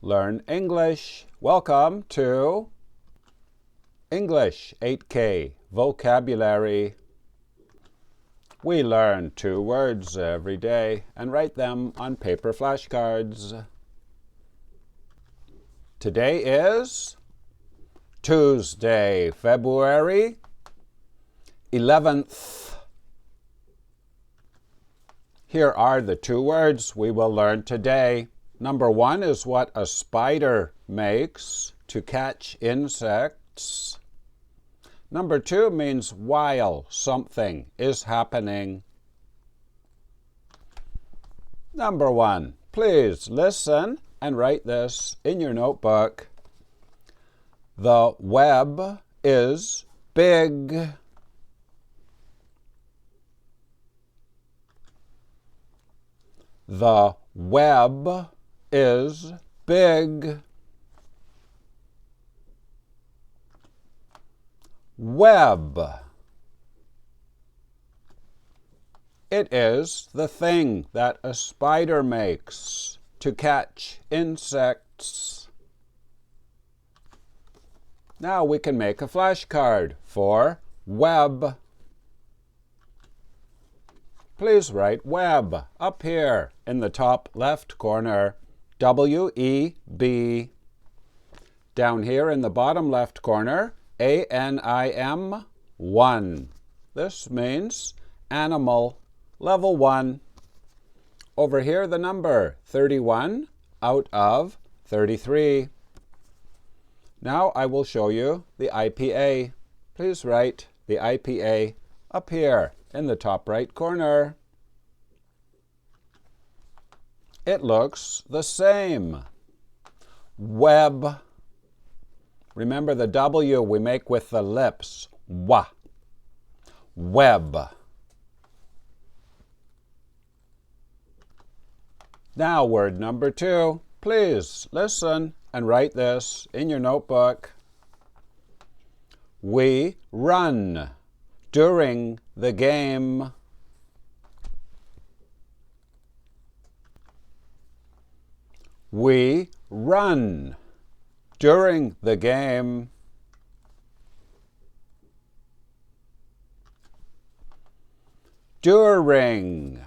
learn English. Welcome to English 8K Vocabulary. We learn 2 words every day and write them on paper flashcards. Today is Tuesday, February 11th. Here are the 2 words we will learn today. Number 1 is what a spider makes to catch insects. Number 2 means while something is happening. Number 1, please listen and write this in your notebook. The web is big. The web is big. Web. It is the thing that a spider makes to catch insects. Now we can make a flashcard for web. Please write web up here in the top left corner. W-E-B. Down here in the bottom left corner, A-N-I-M 1. This means animal, level 1. Over here the number 31 out of 33. Now I will show you the IPA. Please write the IPA up here in the top right corner. It looks the same. Web. Remember the W we make with the lips. Wa. Web. Now word number 2. Please listen and write this in your notebook. We run during the game. We run during the game. During.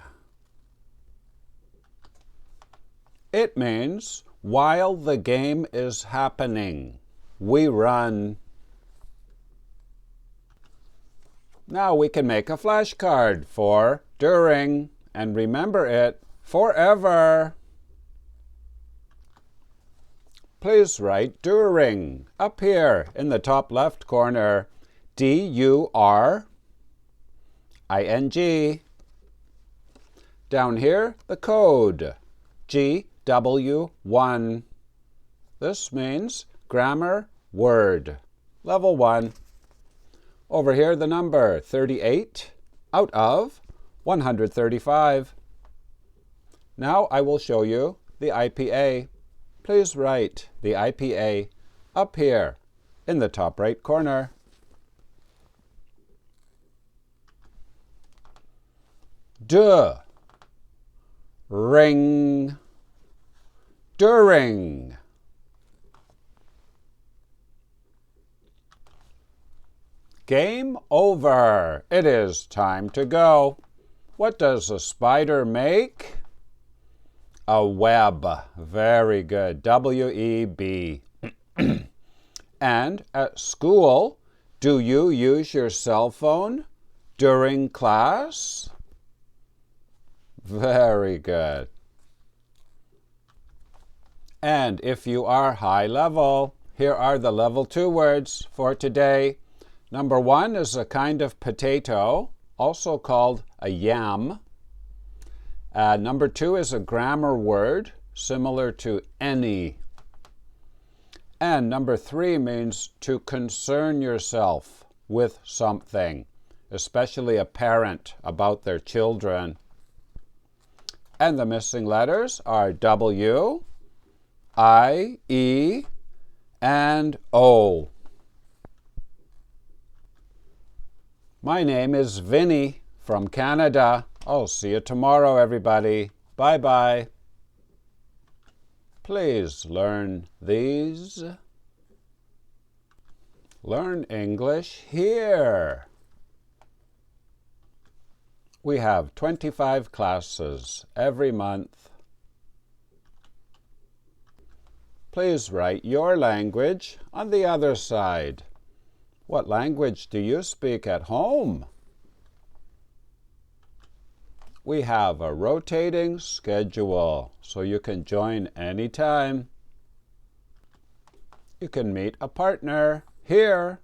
It means while the game is happening. We run. Now we can make a flashcard for during and remember it forever. Please write during up here in the top left corner. D-U-R-I-N-G. Down here, the code. GW1. This means grammar word. Level 1. Over here, the number 38 out of 135. Now I will show you the IPA. Please write the IPA up here in the top right corner. Ring. During. Game over. It is time to go. What does a spider make? A web. Very good. W-E-B. And at school, do you use your cell phone during class? Very good. And if you are high level, here are the level 2 words for today. Number 1 is a kind of potato, also called a yam. Number 2 is a grammar word, similar to any. And number 3 means to concern yourself with something, especially a parent about their children. And the missing letters are W, I, E, and O. My name is Vinny from Canada. I'll see you tomorrow, everybody. Bye-bye. Please learn these. Learn English here. We have 25 classes every month. Please write your language on the other side. What language do you speak at home? We have a rotating schedule, so you can join anytime. You can meet a partner here